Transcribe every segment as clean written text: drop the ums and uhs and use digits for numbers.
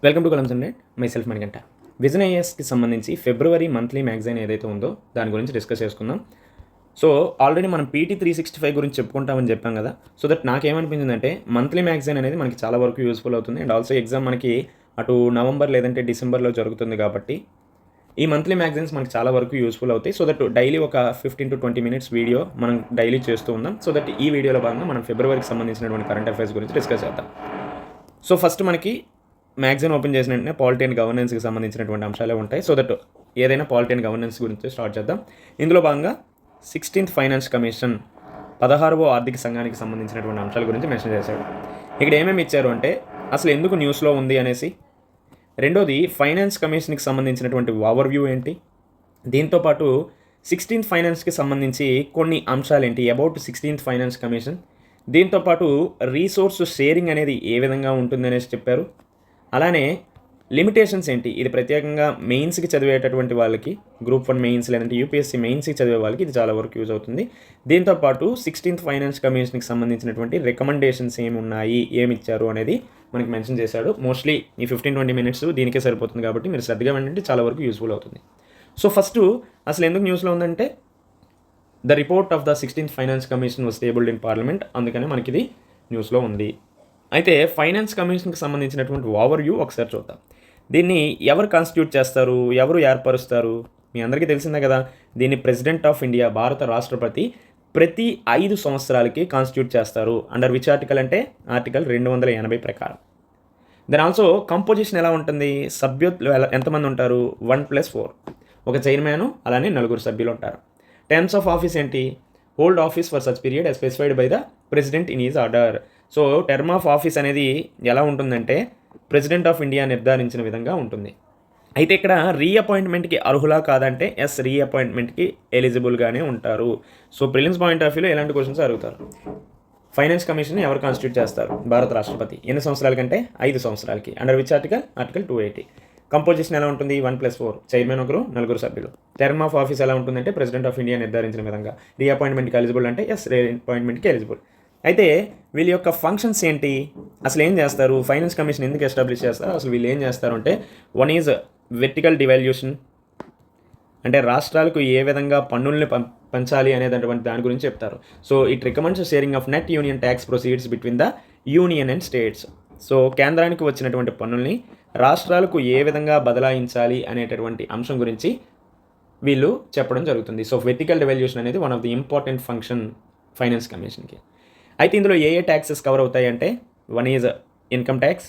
Welcome to columns and myself Manikanta. Vision ఐఏఎస్కి సంబంధించి February monthly magazine ఏదైతే ఉందో దాని గురించి డిస్కస్ చేసుకుందాం. సో ఆల్రెడీ మనం పీటీ 365 గురించి చెప్పుకుంటామని చెప్పాం కదా. సో దట్ నాకేమనిపించిందంటే మంత్లీ మ్యాగజైన్ అనేది మనకి చాలా వరకు యూస్ఫుల్ అవుతుంది. అండ్ ఆల్సో ఎగ్జామ్ మనకి అటు నవంబర్ లేదంటే డిసెంబర్లో జరుగుతుంది కాబట్టి ఈ మంత్లీ మ్యాగజైన్స్ మనకి చాలా వరకు యూస్ఫుల్ అవుతాయి. సో దట్ డైలీ ఒక 15 to 20 minutes వీడియో మనం డైలీ చేస్తూ ఉందాం. సో దట్ ఈ వీడియోలో భాగంగా మనం ఫిబ్రవరికి సంబంధించినటువంటి కరెంట్ అఫైర్స్ గురించి డిస్కస్ చేద్దాం. సో ఫస్ట్ మనకి మ్యాగజైన్ ఓపెన్ చేసిన వెంటనే పాలిటీ అండ్ గవర్నెన్స్కి సంబంధించినటువంటి అంశాలే ఉంటాయి. సో దట్ ఏదైనా పాలిటీ అండ్ గవర్నెన్స్ గురించి స్టార్ట్ చేద్దాం. ఇందులో భాగంగా 16th ఫైనాన్స్ కమిషన్ 16వ ఆర్థిక సంఘానికి సంబంధించినటువంటి అంశాల గురించి మెన్షన్ చేశాడు. ఇక్కడ ఏమేమి ఇచ్చారు అంటే అసలు ఎందుకు న్యూస్లో ఉంది అనేసి, రెండోది ఫైనాన్స్ కమిషన్కి సంబంధించినటువంటి ఓవర్వ్యూ ఏంటి, దీంతోపాటు 16th ఫైనాన్స్కి సంబంధించి కొన్ని అంశాలు ఏంటి అబౌట్ 16th ఫైనాన్స్ కమిషన్, దీంతోపాటు రీసోర్స్ షేరింగ్ అనేది ఏ విధంగా ఉంటుంది అనేసి చెప్పారు. అలానే లిమిటేషన్స్ ఏంటి, ఇది ప్రత్యేకంగా మెయిన్స్కి చదివేటటువంటి వాళ్ళకి, గ్రూప్ 1 మెయిన్స్ లేదంటే యూపీఎస్సీ మెయిన్స్కి చదివే వాళ్ళకి ఇది చాలా వరకు యూజ్ అవుతుంది. దీంతోపాటు 16th ఫైనాన్స్ కమిషన్కి సంబంధించినటువంటి రికమెండేషన్స్ ఏమి ఉన్నాయి, ఏమి ఇచ్చారు అనేది మనకి మెన్షన్ చేశాడు. మోస్ట్లీ ఈ 15-20 minutes దీనికే సరిపోతుంది కాబట్టి మీరు శ్రద్ధగా వినండి, చాలా వరకు యూస్ఫుల్ అవుతుంది. సో ఫస్ట్ అసలు ఎందుకు న్యూస్లో ఉందంటే the report of the 16th finance commission was tabled in parliament, అందుకనే మనకి ఇది న్యూస్లో ఉంది. అయితే ఫైనాన్స్ కమిషన్కి సంబంధించినటువంటి ఓవర్వ్యూ ఒకసారి చూద్దాం. దీన్ని ఎవరు కాన్స్టిట్యూట్ చేస్తారు, ఎవరు ఏర్పరుస్తారు, మీ అందరికీ తెలిసిందే కదా. దీన్ని ప్రెసిడెంట్ ఆఫ్ ఇండియా, భారత రాష్ట్రపతి ప్రతి 5 సంవత్సరాలకి కాన్స్టిట్యూట్ చేస్తారు. అండర్ విచ్ ఆర్టికల్ అంటే ఆర్టికల్ 280 ప్రకారం. దెన్ ఆల్సో కంపోజిషన్ ఎలా ఉంటుంది, సభ్యులు ఎంతమంది ఉంటారు, 1+4, ఒక చైర్మన్ అలానే 4 సభ్యులు ఉంటారు. టర్మ్స్ ఆఫ్ ఆఫీస్ ఏంటి, hold office for such period specified by the president in is order. So term of office అనేది ఎలా ఉంటుందంటే ప్రెసిడెంట్ ఆఫ్ ఇండియా నిర్ధారించిన విధంగా ఉంటుంది. అయితే ఇక్కడ రీఅపాయింట్మెంట్కి అర్హులా కాదంటే ఎస్, రీఅపాయింట్మెంట్కి ఎలిజిబుల్గానే ఉంటారు. సో ప్రిలిమ్స్ పాయింట్ ఆఫ్ వ్యూలో ఎలాంటి క్వశ్చన్స్ అడుగుతారు. ఫైనాన్స్ కమిషన్ ఎవరు కాన్స్టిట్యూట్ చేస్తారు, భారత రాష్ట్రపతి. ఎన్ని సంవత్సరాల కంటే 5 సంవత్సరాలకి. Under which article, article 280. Composition ఎలా ఉంటుంది, 1+4, చైర్మన్ 1, 4 సభ్యులు. టర్మ్ ఆఫ్ ఆఫీస్ ఎలా ఉంటుందంటే ప్రెసిడెంట్ ఆఫ్ ఇండియా నిర్ధారించిన విధంగా. రీఅపాయింట్మెంట్కి ఎలిజిబుల్ అంటే ఎస్, రీఅపాయింట్మెంట్కి ఎలిజిబుల్. అయితే వీళ్ళ యొక్క ఫంక్షన్స్ ఏంటి, అసలు ఏం చేస్తారు, ఫైనాన్స్ కమిషన్ ఎందుకు ఎస్టాబ్లిష్ చేస్తారు, అసలు వీళ్ళు ఏం చేస్తారు అంటే, వన్ ఈజ్ వెర్టికల్ డివాల్యూషన్, అంటే రాష్ట్రాలకు ఏ విధంగా పన్నుల్ని పంచాలి అనేటటువంటి దాని గురించి చెప్తారు. So it recommends sharing of net union tax proceeds between the union and states. So కేంద్రానికి వచ్చినటువంటి పన్నుల్ని రాష్ట్రాలకు ఏ విధంగా బదలాయించాలి అనేటటువంటి అంశం గురించి వీళ్ళు చెప్పడం జరుగుతుంది. సో వెర్టికల్ డివాల్యూషన్ అనేది one of the important function finance కమిషన్కి. అయితే ఇందులో ఏ ట్యాక్సెస్ కవర్ అవుతాయి అంటే, వన్ ఈజ్ ఇన్కమ్ ట్యాక్స్,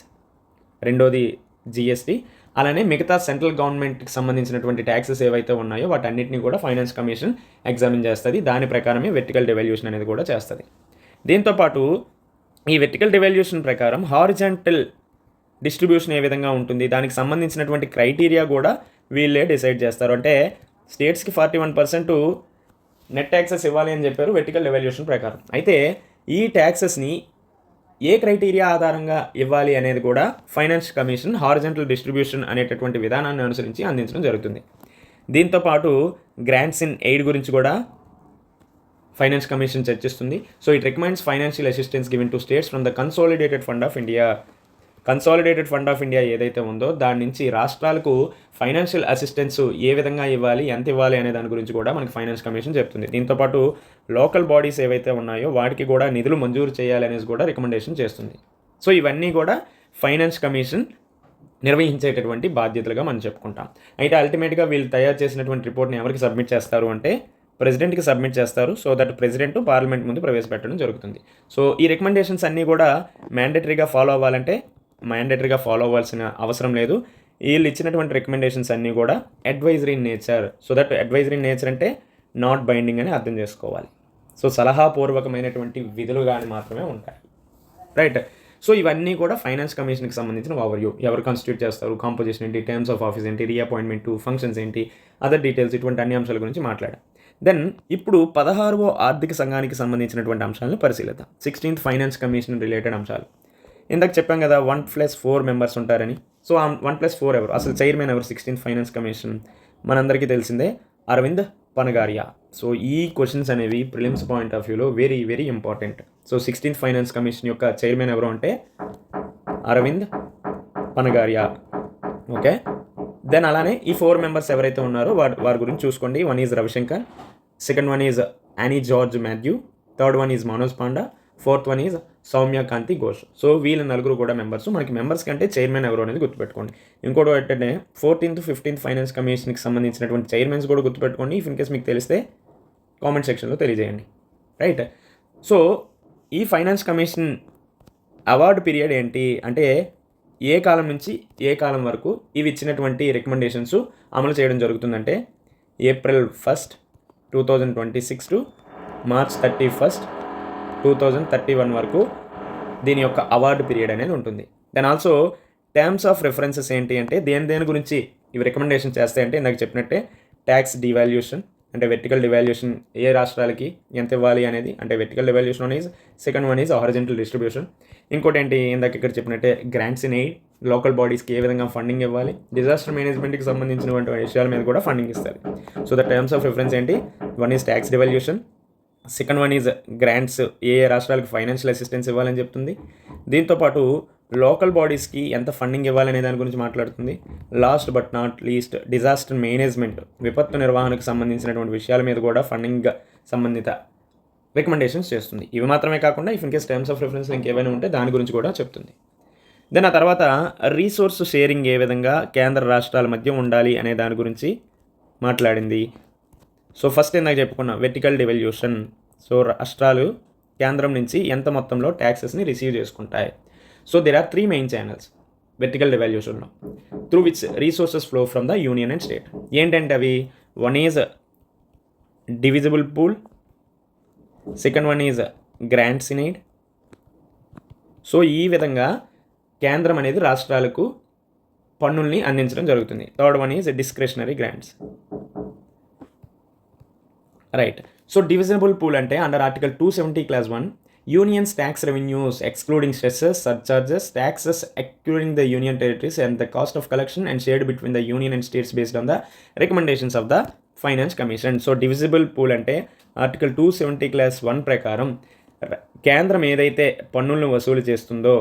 రెండోది జిఎస్టీ, అలానే మిగతా సెంట్రల్ గవర్నమెంట్కి సంబంధించినటువంటి ట్యాక్సెస్ ఏవైతే ఉన్నాయో వాటన్నిటిని కూడా ఫైనాన్స్ కమిషన్ ఎగ్జామిన్ చేస్తుంది. దాని ప్రకారమే వెర్టికల్ డివాల్యూషన్ అనేది కూడా చేస్తుంది. దీంతోపాటు ఈ వెర్టికల్ డివాల్యూషన్ ప్రకారం హారిజాంటల్ డిస్ట్రిబ్యూషన్ ఏ విధంగా ఉంటుంది, దానికి సంబంధించినటువంటి క్రైటీరియా కూడా వీళ్ళే డిసైడ్ చేస్తారు. అంటే స్టేట్స్కి 41% నెట్ ట్యాక్సెస్ ఇవ్వాలి అని చెప్పారు వెర్టికల్ డివాల్యూషన్ ప్రకారం. అయితే ఈ ట్యాక్సెస్ని ఏ క్రైటీరియా ఆధారంగా ఇవ్వాలి అనేది కూడా ఫైనాన్స్ కమిషన్ హారిజాంటల్ డిస్ట్రిబ్యూషన్ అనేటటువంటి విధానాన్ని అనుసరించి అందించడం జరుగుతుంది. దీంతోపాటు గ్రాంట్స్ ఇన్ ఎయిడ్ గురించి కూడా ఫైనాన్స్ కమిషన్ చర్చిస్తుంది. So it recommends financial assistance given to states from the consolidated fund of India. Consolidated fund of India ఏదైతే ఉందో దాని నుంచి రాష్ట్రాలకు ఫైనాన్షియల్ అసిస్టెన్స్ ఏ విధంగా ఇవ్వాలి, ఎంత ఇవ్వాలి అనే దాని గురించి కూడా మనకి ఫైనాన్స్ కమిషన్ చెప్తుంది. దీంతోపాటు లోకల్ బాడీస్ ఏవైతే ఉన్నాయో వాటికి కూడా నిధులు మంజూరు చేయాలి అనేసి కూడా రికమెండేషన్ చేస్తుంది. సో ఇవన్నీ కూడా ఫైనాన్స్ కమిషన్ నిర్వహించేటటువంటి బాధ్యతలుగా మనం చెప్పుకుంటాం. అయితే అల్టిమేట్గా వీళ్ళు తయారు చేసినటువంటి రిపోర్ట్ని ఎవరికి సబ్మిట్ చేస్తారు అంటే ప్రెసిడెంట్కి సబ్మిట్ చేస్తారు. సో దట్ ప్రెసిడెంట్ పార్లమెంట్ ముందు ప్రవేశపెట్టడం జరుగుతుంది. సో ఈ రికమెండేషన్స్ అన్నీ కూడా మ్యాండేటరీగా ఫాలో అవ్వాలంటే మ్యాండేటరీగా ఫాలో అవ్వాల్సిన అవసరం లేదు. వీళ్ళు ఇచ్చినటువంటి రికమెండేషన్స్ అన్నీ కూడా advisory in nature. So that advisory in nature అంటే నాట్ బైండింగ్ అని అర్థం చేసుకోవాలి. సో సలహాపూర్వకమైనటువంటి విధులు కానీ మాత్రమే ఉంటాయి, రైట్. సో ఇవన్నీ కూడా ఫైనాన్స్ కమిషన్కి సంబంధించిన ఓవర్వ్యూ. ఎవరు కాన్స్టిట్యూట్ చేస్తారు, కాంపోజిషన్ ఏంటి, టర్మ్స్ ఆఫ్ ఆఫీస్ ఏంటి, రీఅపాయింట్మెంట్, ఫంక్షన్స్ ఏంటి, అదర్ డీటెయిల్స్, ఇటువంటి అన్ని అంశాల గురించి మాట్లాడాం. దెన్ ఇప్పుడు 16వ ఆర్థిక సంఘానికి సంబంధించినటువంటి అంశాలను పరిశీలిద్దాం. 16th ఫైనాన్స్ కమిషన్ రిలేటెడ్ అంశాలు. ఇందాక చెప్పాం కదా 1+4 మెంబర్స్ ఉంటారని. సో 1+4 ఎవరు, అసలు చైర్మన్ ఎవరు 16th ఫైనాన్స్ కమిషన్, మనందరికీ తెలిసిందే అరవింద్ పనగారియా. సో ఈ క్వశ్చన్స్ అనేవి ప్రిలిమ్స్ పాయింట్ ఆఫ్ వ్యూలో very very important. So 16th finance commission యొక్క చైర్మన్ ఎవరు అంటే అరవింద్ పనగారియా. ఓకే. దెన్ అలానే ఈ 4 మెంబర్స్ ఎవరైతే ఉన్నారో వారి గురించి చూసుకోండి. One is Ravishankar, second one is Annie George Mathew, third one is Manoj Panda, fourth one is Soumya Kanti Ghosh. So వీళ్ళ నలుగురు కూడా మెంబర్స్. మనకి మెంబర్స్ కంటే చైర్మన్ ఎవరు అనేది గుర్తుపెట్టుకోండి. ఇంకోటి ఏంటంటే 14th 15th ఫైనాన్స్ కమిషన్కి సంబంధించినటువంటి చైర్మన్స్ కూడా గుర్తుపెట్టుకోండి. ఇఫ్ ఇన్ కేస్ మీకు తెలిస్తే కామెంట్ సెక్షన్లో తెలియజేయండి. రైట్. సో ఈ ఫైనాన్స్ కమిషన్ అవార్డు పీరియడ్ ఏంటి అంటే ఏ కాలం నుంచి ఏ కాలం వరకు ఇవి ఇచ్చినటువంటి రికమెండేషన్స్ అమలు చేయడం జరుగుతుందంటే April 1st 2026 to March 31st 2031 వరకు దీని యొక్క అవార్డు పీరియడ్ అనేది ఉంటుంది. Then also terms of references ఏంటి అంటే దేని గురించి ఇవి రికమెండేషన్ చేస్తాయంటే ఇందాక చెప్పినట్టే ట్యాక్స్ డివాల్యూషన్ అంటే వెర్టికల్ డివాల్యూషన్ ఏ రాష్ట్రాలకి ఎంత ఇవ్వాలి అనేది అంటే vertical devolution one is, second one is horizontal distribution. ఇంకోటి ఏంటి ఇందాక ఇక్కడ చెప్పినట్టే గ్రాంట్స్ ఇన్ ఎయిడ్, లోకల్ బాడీస్కి ఏ విధంగా ఫండింగ్ ఇవ్వాలి, డిజాస్టర్ మేనేజ్మెంట్కి సంబంధించినటువంటి విషయాల మీద కూడా ఫండింగ్ ఇస్తారు. So the terms of reference ఏంటి, one is tax devolution, second one is grants ఏ రాష్ట్రాలకు ఫైనాన్షియల్ అసిస్టెన్స్ ఇవ్వాలని చెప్తుంది. దీంతోపాటు లోకల్ బాడీస్కి ఎంత ఫండింగ్ ఇవ్వాలనే దాని గురించి మాట్లాడుతుంది. Last but not least disaster management విపత్తు నిర్వహణకు సంబంధించినటువంటి విషయాల మీద కూడా ఫండింగ్ సంబంధిత రికమెండేషన్స్ చేస్తుంది. ఇవి మాత్రమే కాకుండా if in case terms of reference ఇంకేమైనా ఉంటే దాని గురించి కూడా చెప్తుంది. దెన్ ఆ తర్వాత రీసోర్స్ షేరింగ్ ఏ విధంగా కేంద్ర రాష్ట్రాల మధ్య ఉండాలి అనే దాని గురించి మాట్లాడింది. సో ఫస్ట్ ఇందాక చెప్పుకున్న వెర్టికల్ డివాల్యూషన్. సో రాష్ట్రాలు కేంద్రం నుంచి ఎంత మొత్తంలో ట్యాక్సెస్ని రిసీవ్ చేసుకుంటాయి. So there are 3 main channels vertical డివాల్యూషన్లో through which resources flow from the union and state. ఏంటంటే అవి one is divisible pool, second one is grants in aid. So ఈ విధంగా కేంద్రం అనేది రాష్ట్రాలకు పన్నుల్ని అందించడం జరుగుతుంది. Third one is discretionary grants. Right. So divisible pool అంటే under article 270 Clause 1 union's tax revenues excluding cesses, surcharges, taxes accruing the union territories and the cost of collection and shared between the union and states based on the recommendations of the finance commission. So divisible pool అంటే article 270 Clause 1 ప్రకారం కేంద్రం ఏదైతే పన్నులను వసూలు చేస్తుందో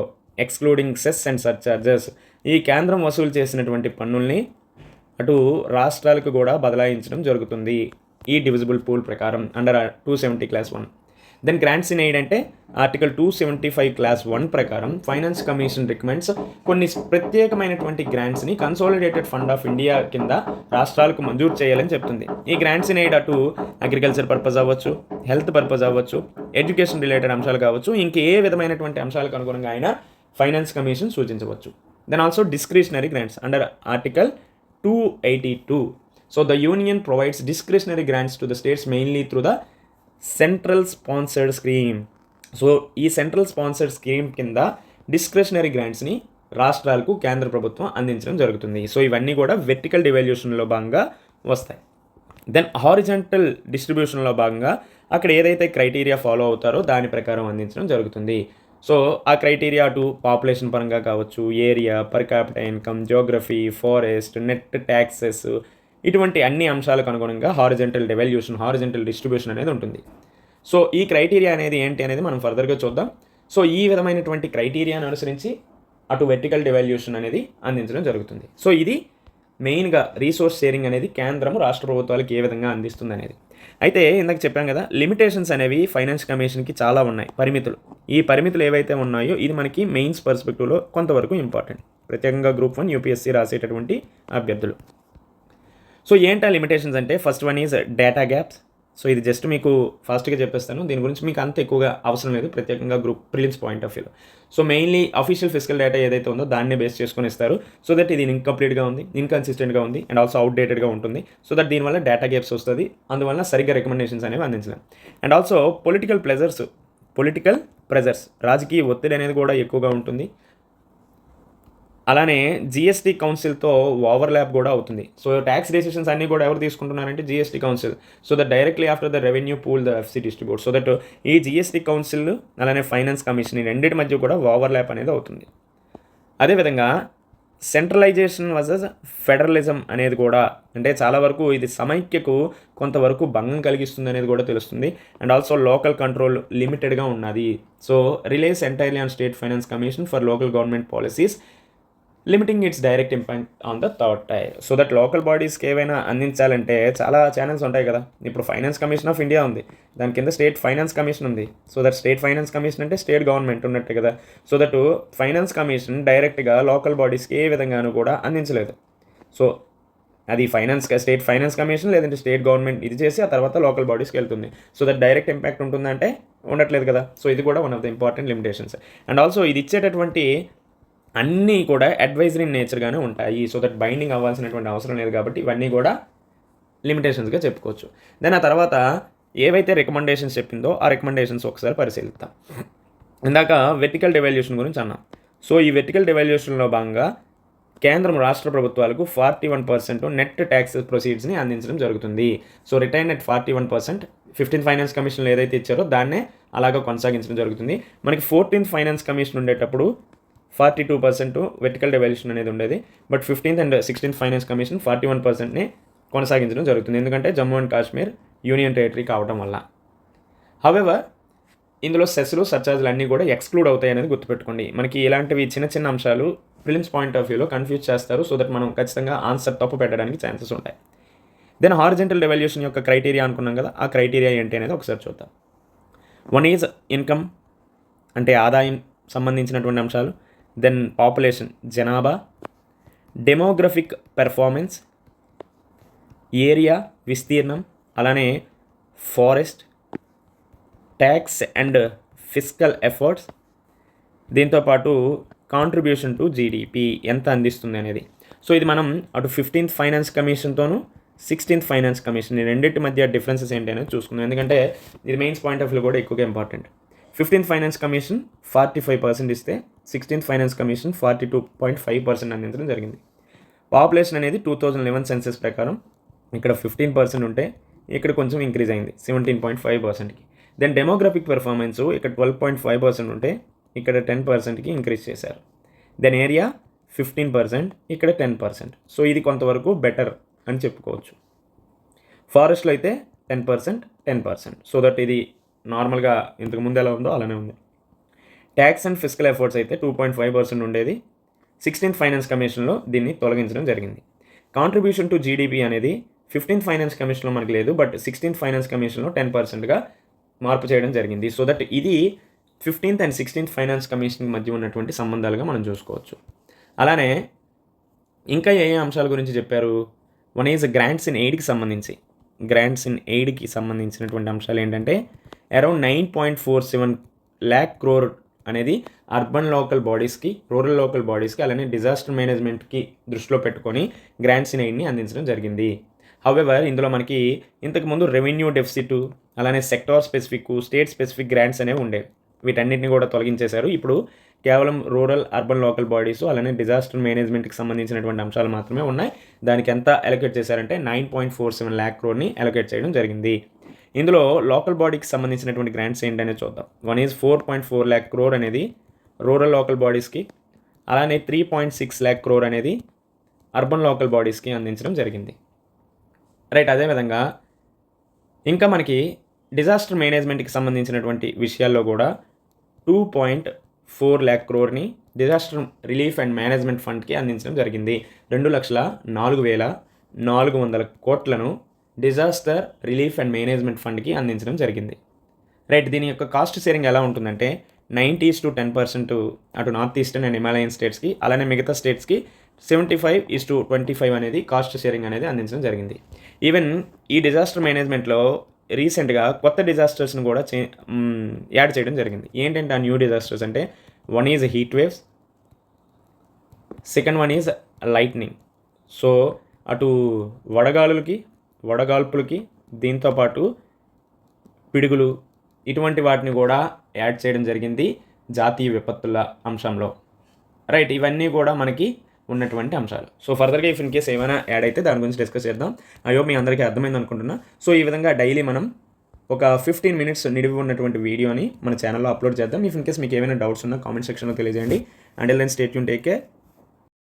excluding cess and surcharges, ఈ కేంద్రం వసూలు చేసినటువంటి పన్నుల్ని అటు రాష్ట్రాలకు కూడా బదలాయించడం జరుగుతుంది ఈ డివిజిబుల్ పూల్ ప్రకారం under 270 Clause 1. Then grants in aid అంటే ఆర్టికల్ 275 Clause 1 ప్రకారం ఫైనాన్స్ కమిషన్ రికమెండ్స్ కొన్ని ప్రత్యేకమైనటువంటి గ్రాంట్స్ని కన్సాలిడేటెడ్ ఫండ్ ఆఫ్ ఇండియా కింద రాష్ట్రాలకు మంజూరు చేయాలని చెప్తుంది. ఈ గ్రాంట్స్ ఇన్ ఎయిడ్ అటు అగ్రికల్చర్ పర్పస్ అవ్వచ్చు, హెల్త్ పర్పస్ అవ్వచ్చు, ఎడ్యుకేషన్ రిలేటెడ్ అంశాలు కావచ్చు, ఇంకే విధమైనటువంటి అంశాలకు అనుగుణంగా అయినా ఫైనాన్స్ కమిషన్ సూచించవచ్చు. Then also discretionary grants under article 282. So the union provides discretionary grants to the states mainly through the central sponsored scheme. So ఈ సెంట్రల్ స్పాన్సర్డ్ స్కీమ్ కింద డిస్క్రిషనరీ గ్రాంట్స్ని రాష్ట్రాలకు కేంద్ర ప్రభుత్వం అందించడం జరుగుతుంది. సో ఇవన్నీ కూడా వెర్టికల్ డివాల్యూషన్లో భాగంగా వస్తాయి. దెన్ హారిజంటల్ డిస్ట్రిబ్యూషన్లో భాగంగా అక్కడ ఏదైతే క్రైటీరియా ఫాలో అవుతారో దాని ప్రకారం అందించడం జరుగుతుంది. సో ఆ క్రైటీరియా అటు పాపులేషన్ పరంగా కావచ్చు, area, per capital income, Geography, forest, net taxes, ఇటువంటి అన్ని అంశాలకు అనుగుణంగా హారిజంటల్ డివాల్యూషన్, హారిజంటల్ డిస్ట్రిబ్యూషన్ అనేది ఉంటుంది. సో ఈ క్రైటీరియా అనేది ఏంటి అనేది మనం ఫర్దర్గా చూద్దాం. సో ఈ విధమైనటువంటి క్రైటీరియాను అనుసరించి అటు వెర్టికల్ డివాల్యూషన్ అనేది అందించడం జరుగుతుంది. సో ఇది మెయిన్గా రీసోర్స్ షేరింగ్ అనేది కేంద్రము రాష్ట్ర ప్రభుత్వాలకు ఏ విధంగా అందిస్తుంది అనేది. అయితే ఇందాక చెప్పాం కదా, లిమిటేషన్స్ అనేవి ఫైనాన్స్ కమిషన్కి చాలా ఉన్నాయి, పరిమితులు. ఈ పరిమితులు ఏవైతే ఉన్నాయో ఇది మనకి మెయిన్స్ పర్స్పెక్టివ్లో కొంతవరకు ఇంపార్టెంట్, ప్రత్యేకంగా గ్రూప్ 1 UPSC రాసేటటువంటి అభ్యర్థులు. సో ఏంటా లిమిటేషన్స్ అంటే first one is data gaps. So ఇది జస్ట్ మీకు ఫాస్ట్గా చెప్పేస్తాను, దీని గురించి మీకు అంత ఎక్కువగా అవసరం లేదు, ప్రత్యేకంగా గ్రూప్ ప్రిలిమ్స్ పాయింట్ ఆఫ్ వ్యూలో. So mainly official physical data ఏదైతే ఉందో దాన్నే బేస్ చేసుకొని ఇస్తారు. సో దట్ ఇది ఇన్కంప్లీట్గా ఉంది, ఇన్కన్సిస్టెంట్గా ఉంది, అండ్ ఆల్సో అవుట్డేటెడ్గా ఉంటుంది. సో దట్ దీనివల్ల డేటా గ్యాప్స్ వస్తుంది, అందువల్ల సరిగ్గా రికమెండేషన్స్ అనేవి అందించలేం. అండ్ ఆల్సో పొలిటికల్ ప్రెజర్స్, రాజకీయ ఒత్తిడి అనేది కూడా ఎక్కువగా ఉంటుంది. అలానే జిఎస్టీ కౌన్సిల్తో ఓవర్లాప్ కూడా అవుతుంది. సో ట్యాక్స్ డెసిషన్స్ అన్నీ కూడా ఎవరు తీసుకుంటున్నారంటే GST council. So that directly after the revenue pool the FC distribute. So that ఈ జిఎస్టీ కౌన్సిల్ అలానే ఫైనాన్స్ కమిషన్ ఈ రెండింటి మధ్య కూడా ఓవర్లాప్ అనేది అవుతుంది. అదేవిధంగా సెంట్రలైజేషన్ వర్సెస్ ఫెడరలిజం అనేది కూడా, అంటే చాలా వరకు ఇది సమైక్యకు కొంతవరకు భంగం కలిగిస్తుంది అనేది కూడా తెలుస్తుంది. అండ్ ఆల్సో లోకల్ కంట్రోల్ లిమిటెడ్గా ఉన్నది. So relies entirely on state finance commission for local government policies limiting its direct impact on the third tier. So that local బాడీస్కి ఏవైనా అందించాలంటే చాలా ఛానల్స్ ఉంటాయి కదా. ఇప్పుడు ఫైనాన్స్ కమిషన్ ఆఫ్ ఇండియా ఉంది, దాని కింద స్టేట్ ఫైనాన్స్ కమిషన్ ఉంది. So that state finance commission అంటే స్టేట్ గవర్నమెంట్ ఉన్నట్టే కదా. సో దట్ ఫైనాన్స్ కమిషన్ డైరెక్ట్గా లోకల్ బాడీస్కి ఏ విధంగానూ కూడా అందించలేదు. సో అది స్టేట్ ఫైనాన్స్ కమిషన్ లేదంటే స్టేట్ గవర్నమెంట్ ఇది చేసి ఆ తర్వాత లోకల్ బాడీస్కి వెళ్తుంది. సో దట్ డైరెక్ట్ ఇంపాక్ట్ ఉంటుందంటే ఉండట్లేదు కదా. సో ఇది కూడా one of the important limitations. And also ఇది ఇచ్చేటటువంటి అన్నీ కూడా అడ్వైజరీ నేచర్గానే ఉంటాయి. సో దట్ బైండింగ్ అవ్వాల్సినటువంటి అవసరం లేదు కాబట్టి ఇవన్నీ కూడా లిమిటేషన్స్గా చెప్పుకోవచ్చు. దెన్ ఆ తర్వాత ఏవైతే రికమెండేషన్స్ చెప్పిందో ఆ రికమెండేషన్స్ ఒకసారి పరిశీలిద్దాం. ఇందాక వెర్టికల్ డెవాల్యూషన్ గురించి అన్నాం. సో ఈ వెర్టికల్ డెవాల్యూషన్లో భాగంగా కేంద్రం రాష్ట్ర ప్రభుత్వాలకు 41% నెట్ ట్యాక్స్ ప్రొసీడ్స్ని అందించడం జరుగుతుంది. So retain at 41% 15th finance కమిషన్లో ఏదైతే ఇచ్చారో దాన్నే అలాగా కొనసాగించడం జరుగుతుంది. మనకి 14th ఫైనాన్స్ కమిషన్ ఉండేటప్పుడు 42% వెర్టికల్ డెవాల్యూషన్ అనేది ఉండేది. But 15th and 16th finance commission 41%ని కొనసాగించడం జరుగుతుంది. ఎందుకంటే Jammu and Kashmir union territory కావడం వల్ల. హవెవర్ ఇందులో సెస్లు సర్చార్జ్లు అన్నీ కూడా ఎక్స్క్లూడ్ అవుతాయి అనేది గుర్తుపెట్టుకోండి. మనకి ఇలాంటివి చిన్న చిన్న అంశాలు ప్రిలిమ్స్ పాయింట్ ఆఫ్ వ్యూలో కన్ఫ్యూజ్ చేస్తారు. సో దట్ మనం ఖచ్చితంగా ఆన్సర్ తప్పు పెట్టడానికి ఛాన్సెస్ ఉంటాయి. దెన్ హారిజెంటల్ డెవాల్యూషన్ యొక్క క్రైటీరియా అనుకున్నాం కదా, ఆ క్రైటీరియా ఏంటి అనేది ఒకసారి చూద్దాం. వన్ ఈజ్ ఇన్కమ్ అంటే ఆదాయం సంబంధించినటువంటి అంశాలు. దెన్ పాపులేషన్ జనాభా, డెమోగ్రఫిక్ పెర్ఫార్మెన్స్, ఏరియా విస్తీర్ణం, అలానే forest, tax and fiscal efforts, దీంతోపాటు కాంట్రిబ్యూషన్ టు జీడిపి ఎంత అందిస్తుంది అనేది. సో ఇది మనం అటు 15th finance కమిషన్తోనూ 16th finance commission ఈ రెండింటి మధ్య డిఫరెన్సెస్ ఏంటి అనేది చూసుకుందాం. ఎందుకంటే ఇది మెయిన్స్ పాయింట్ ఆఫ్ వ్యూ కూడా ఎక్కువగా ఇంపార్టెంట్. 15th ఫైనాన్స్ కమిషన్ 45% ఇస్తే 16th ఫైనాన్స్ కమిషన్ 42.5% అందించడం జరిగింది. పాపులేషన్ అనేది 2011 సెన్సెస్ ప్రకారం ఇక్కడ 15% ఉంటే ఇక్కడ కొంచెం ఇంక్రీజ్ అయింది 17.5%కి. దెన్ డెమోగ్రఫిక్ పెర్ఫార్మెన్స్ ఇక్కడ 12.5% ఉంటే ఇక్కడ 10%కి ఇంక్రీజ్ చేశారు. దెన్ ఏరియా 15%, ఇక్కడ 10%. సో ఇది కొంతవరకు బెటర్ అని చెప్పుకోవచ్చు. ఫారెస్ట్లో అయితే 10%. సో దట్ ఇది నార్మల్గా ఇంతకుముందు ఎలా ఉందో అలానే ఉంది. ట్యాక్స్ అండ్ ఫిస్కల్ ఎఫర్ట్స్ అయితే 2.5% ఉండేది. 16th ఫైనాన్స్ కమిషన్లో దీన్ని తొలగించడం జరిగింది. కాంట్రిబ్యూషన్ టు జీడిపి అనేది 15th ఫైనాన్స్ కమిషన్లో మనకి లేదు, బట్ 16th ఫైనాన్స్ కమిషన్లో 10%గా మార్పు చేయడం జరిగింది. సో దట్ ఇది 15th and 16th finance commission మధ్య ఉన్నటువంటి సంబంధాలుగా మనం చూసుకోవచ్చు. అలానే ఇంకా ఏ అంశాల గురించి చెప్పారు? వన్ ఈజ్ గ్రాంట్స్ ఇన్ ఎయిడ్కి సంబంధించి. గ్రాంట్స్ ఇన్ ఎయిడ్కి సంబంధించినటువంటి అంశాలు ఏంటంటే అరౌండ్ 9.47 lakh crore అనేది అర్బన్ లోకల్ బాడీస్కి, రూరల్ లోకల్ బాడీస్కి, అలానే డిజాస్టర్ మేనేజ్మెంట్కి దృష్టిలో పెట్టుకొని గ్రాంట్స్ ఇన్ ఎయిడ్ని అందించడం జరిగింది. హౌవెవర్ ఇందులో మనకి ఇంతకుముందు రెవెన్యూ డెఫిసిట్, అలానే sector specific, state specific grants అనేవి ఉండేవి. వీటన్నిటిని కూడా తొలగించేశారు. ఇప్పుడు కేవలం రూరల్ అర్బన్ లోకల్ బాడీస్ అలానే డిజాస్టర్ మేనేజ్మెంట్కి సంబంధించినటువంటి అంశాలు మాత్రమే ఉన్నాయి. దానికి ఎంత అలొకేట్ చేశారంటే 9.47 lakh crore అలొకేట్ చేయడం జరిగింది. ఇందులో లోకల్ బాడీకి సంబంధించినటువంటి గ్రాంట్స్ ఏంటనేది చూద్దాం. వన్ ఈజ్ 4.4 lakh crore అనేది రూరల్ లోకల్ బాడీస్కి, అలానే 3.6 lakh crore అనేది అర్బన్ లోకల్ బాడీస్కి అందించడం జరిగింది. రైట్. అదేవిధంగా ఇంకా మనకి డిజాస్టర్ మేనేజ్మెంట్కి సంబంధించినటువంటి విషయాల్లో కూడా 2.4 lakh crore disaster relief and management ఫండ్కి అందించడం జరిగింది. 2,04,400 కోట్లను డిజాస్టర్ రిలీఫ్ అండ్ మేనేజ్మెంట్ ఫండ్కి అందించడం జరిగింది. రైట్. దీని యొక్క కాస్ట్ షేరింగ్ ఎలా ఉంటుందంటే 90:10% అటు నార్త్ ఈస్టర్న్ అండ్ హిమాలయన్ స్టేట్స్కి, అలానే మిగతా స్టేట్స్కి 75:25 అనేది కాస్ట్ షేరింగ్ అనేది అందించడం జరిగింది. ఈవెన్ ఈ డిజాస్టర్ మేనేజ్మెంట్లో రీసెంట్గా కొత్త డిజాస్టర్స్ని కూడా యాడ్ చేయడం జరిగింది. ఏంటంటే ఆ న్యూ డిజాస్టర్స్ అంటే one is heat waves, second one is lightning. So అటు వడగాల్పులకి దీంతోపాటు పిడుగులు ఇటువంటి వాటిని కూడా యాడ్ చేయడం జరిగింది జాతీయ విపత్తుల అంశంలో. రైట్. ఇవన్నీ కూడా మనకి ఉన్నటువంటి అంశాలు. సో ఫర్దర్గా ఇఫ్ ఇన్ కేస్ ఏమైనా యాడ్ అయితే దాని గురించి డిస్కస్ చేద్దాం. అయ్యో మీ అందరికీ అర్థమైంది అనుకుంటున్నా. సో ఈ విధంగా డైలీ మనం ఒక 15 minutes నిడివి ఉన్నటువంటి వీడియోని మన ఛానల్లో అప్లోడ్ చేద్దాం. ఇఫ్ ఇన్ కేస్ మీకు ఏమైనా డౌట్స్ ఉన్నా కామెంట్ సెక్షన్లో తెలియజేయండి. Until then stay tune, take care.